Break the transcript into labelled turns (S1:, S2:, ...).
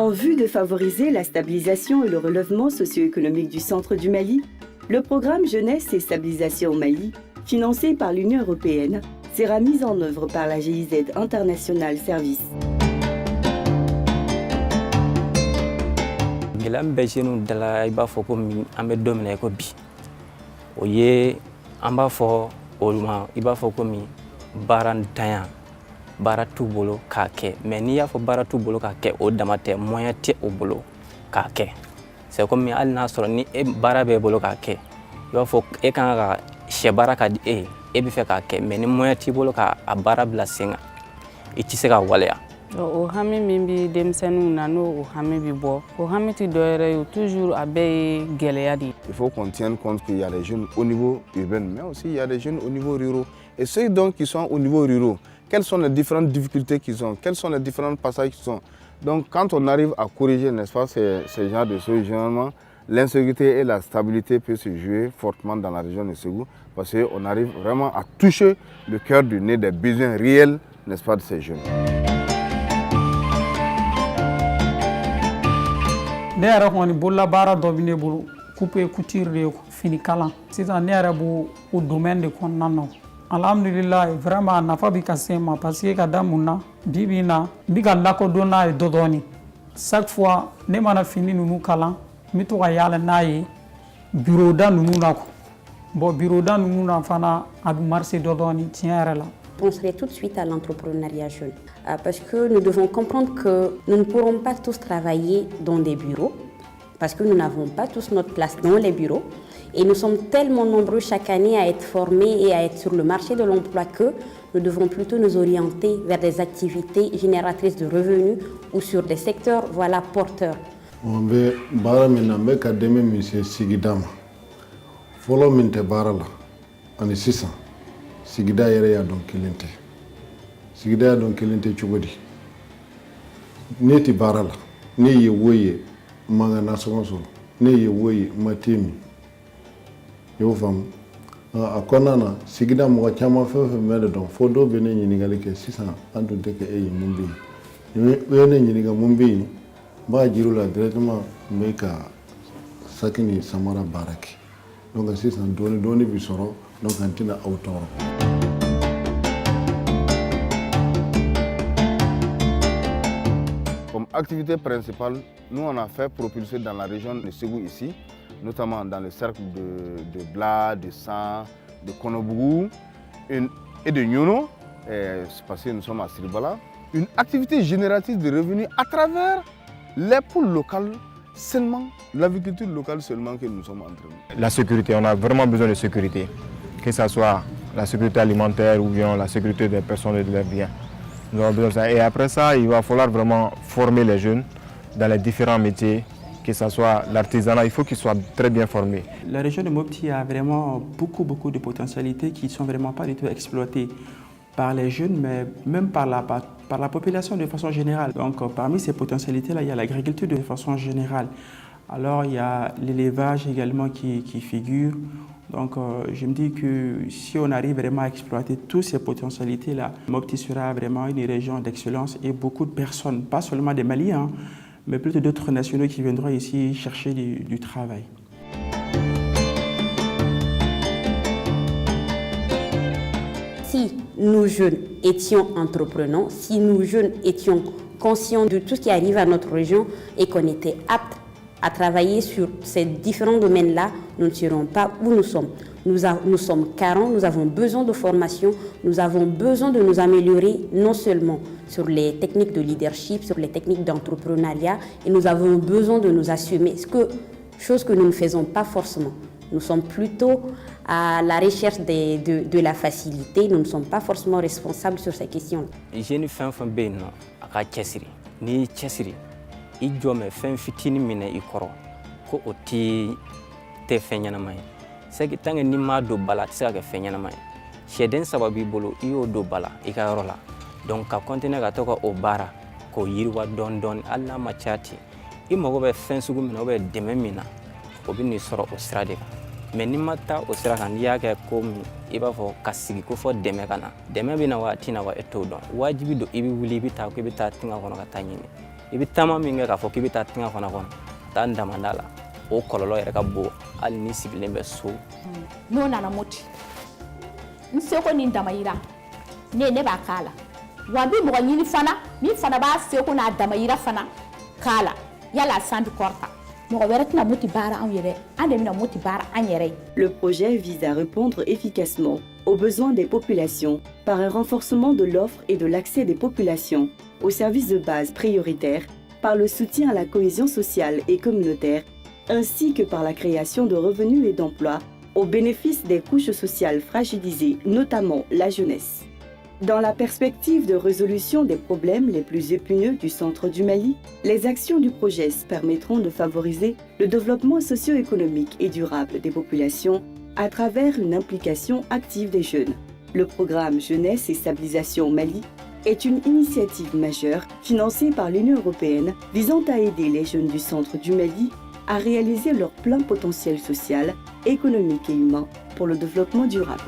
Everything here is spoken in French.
S1: En vue de favoriser la stabilisation et le relèvement socio-économique du centre du Mali, le programme Jeunesse et Stabilisation au Mali, financé par l'Union européenne, sera mis en œuvre par la GIZ International Service.
S2: Gɛlɛya bɛ jeunes dala I b'a fɔ ko an bɛ don min na I ko bi o ye an b'a fɔ olu ma I b'a fɔ ko baara ntanya baara t'u bolo k'a kɛ mais n'i y'a fɔ baara t'u bolo k'a kɛ o dama tɛ moyen tɛ o bolo k'a kɛ c'est comme hali n'a sɔrɔ ni e baara b'e bolo k'a kɛ I b'a fɔ e kan ka sɛ baara ka di e bɛ fɛ k'a kɛ mais ni moyen t'i bolo k'a baara bila sen kan I tɛ se ka waleya.
S3: O hami min bi denmisɛnninw na n'o o hami bi bɔ o hami ti dɔ yɛrɛ ye toujours a bɛɛ ye gɛlɛya de.
S4: Il faut qu'on tienne compte qu'il y a des jeunes au niveau urbain mais aussi il y a des jeunes au niveau rural et ceux donc qui sont au niveau rural, quelles sont les différentes difficultés qu'ils ont, quels sont les différents passages qu'ils ont. Donc quand on arrive à corriger, n'est-ce pas, ces genres de choses, généralement l'insécurité et la stabilité peuvent se jouer fortement dans la région de Ségou parce qu'on arrive vraiment à toucher le cœur du nez des besoins réels, n'est-ce pas, de ces jeunes.
S5: Ne yɛrɛ kɔni bololabaara dɔ bɛ ne bolo coupe couture de fini kalan sisan ne yɛrɛ b'o o domaine de kɔnɔna na alhamdulillah vraiment a nafa bɛ ka se n ma parce que ka da mun na bi bi in na n bɛ ka lakodɔn n'a ye dɔɔni chaque fois ne mana fini ninnu kalan n bɛ to ka yaala n'a ye bureau da ninnu na bon bureau da ninnu na fana a bɛ marché dɔɔni tiɲɛ yɛrɛ la.
S6: Je penserai tout de suite à l'entrepreneuriat jeune parce que nous devons comprendre que nous ne pourrons pas tous travailler dans des bureaux parce que nous n'avons pas tous notre place dans les bureaux et nous sommes tellement nombreux chaque année à être formés et à être sur le marché de l'emploi que nous devons plutôt nous orienter vers des activités génératrices de revenus ou sur des secteurs porteurs.
S7: On be baara min na n bɛ ka dɛmɛ min se sigida ma fɔlɔ min tɛ baara la ani sisan sigida yɛrɛ y'a dɔn kelen tɛ sigida y'a dɔn kelen tɛ cogo di ne tɛ baara la ne ye wo ye n ma n ka nasɔngɔ sɔrɔ ne ye wo ye n ma te min i y'o faamu a kɔnɔna na sigida mɔgɔ caman fɛn o fɛn bɛ de dɔn fo dɔw bɛ ne ɲininkali kɛ sisan an tun tɛ kɛ e ye mun bɛ yen u ye ne ɲininka mun bɛ yen n b'a jira u la directement n bɛ ka saki ni samara baara kɛ donc sisan dɔɔni bi sɔrɔ donc an tɛna aw tɔɔrɔ.
S4: Comme activité principale, nous on a fait propulser dans la région de Ségou ici, notamment dans le cercle de Bla, de San, de Konobougou et de Nyono, parce que nous sommes à Siribala, une activité génératrice de revenus à travers les poules locales seulement, l'agriculture locale seulement que nous sommes en train de...
S8: La sécurité, on a vraiment besoin de sécurité, que ce soit la sécurité alimentaire ou bien la sécurité des personnes et de leurs biens. Nous avons besoin de ça. Et après ça, il va falloir vraiment former les jeunes dans les différents métiers, que ce soit l'artisanat, il faut qu'ils soient très bien formés.
S9: La région de Mopti a vraiment beaucoup de potentialités qui ne sont vraiment pas du tout exploitées par les jeunes, mais même par la population de façon générale. Donc parmi ces potentialités-là, il y a l'agriculture de façon générale. Alors il y a l'élevage également qui figure. Donc je me dis que si on arrive vraiment à exploiter toutes ces potentialités-là, Mopti sera vraiment une région d'excellence et beaucoup de personnes, pas seulement des Maliens, mais plutôt d'autres nationaux qui viendront ici chercher du travail.
S6: Si nous jeunes étions entreprenants, si nous jeunes étions conscients de tout ce qui arrive à notre région et qu'on était aptes à travailler sur ces différents domaines-là, nous ne serons pas où nous sommes. Nous sommes carents, nous avons besoin de formation, nous avons besoin de nous améliorer non seulement sur les techniques de leadership, sur les techniques d'entrepreneuriat, et nous avons besoin de nous assumer, chose que nous ne faisons pas forcément. Nous sommes plutôt à la recherche de la facilité, nous ne sommes pas forcément responsables sur ces questions.
S2: I jɔ mɛ fɛn fitinin minɛ I kɔrɔ ko o tɛ fɛn ɲɛnama ye c'est que tant que n'i m'a don ba la a tɛ se ka kɛ fɛn ɲɛnama ye sɛden saba b'i bolo I y'o don ba la I ka yɔrɔ la donc ka continuer ka to ka o baara k'o yiriwa dɔɔni dɔɔni hali n'a ma caya ten I mago bɛ fɛn sugu min na ou bien dɛmɛ min na o bɛ n'i sɔrɔ o sira de kan mais n'i ma taa o sira kan n'i y'a kɛ ko min I b'a fɔ ka sigi ko fɔ dɛmɛ ka na dɛmɛ bɛ na wa a tɛ na wa e t'o dɔn wajibi don I bɛ wuli I bɛ taa ko I bɛ taa tunga kɔnɔ ka taa ɲini i bɛ taama min kɛ k'a fɔ k'i bɛ taa tɛngɛ fana kɔnɔ ka taa n damanda la o kɔlɔlɔ yɛrɛ ka bon hali ni sigilen bɛ so.
S10: N'o nana Moti n seko ni n damayira ne b'a k'a la wa n bɛ mɔgɔ ɲini fana min fana b'a seko n'a damayira fana k'a la yala a san bɛ kɔrɔta mɔgɔ wɛrɛ tɛna Moti baara anw yɛrɛ an de bɛna Moti baara an yɛrɛ ye.
S1: Le projet vise à répondre efficacement aux besoins des populations par un renforcement de l'offre et de l'accès des populations aux services de base prioritaires, par le soutien à la cohésion sociale et communautaire, ainsi que par la création de revenus et d'emplois au bénéfice des couches sociales fragilisées, notamment la jeunesse. Dans la perspective de résolution des problèmes les plus épineux du centre du Mali, les actions du projet permettront de favoriser le développement socio-économique et durable des populations à travers une implication active des jeunes. Le programme Jeunesse et Stabilisation au Mali est une initiative majeure financée par l'Union européenne visant à aider les jeunes du centre du Mali à réaliser leur plein potentiel social, économique et humain pour le développement durable.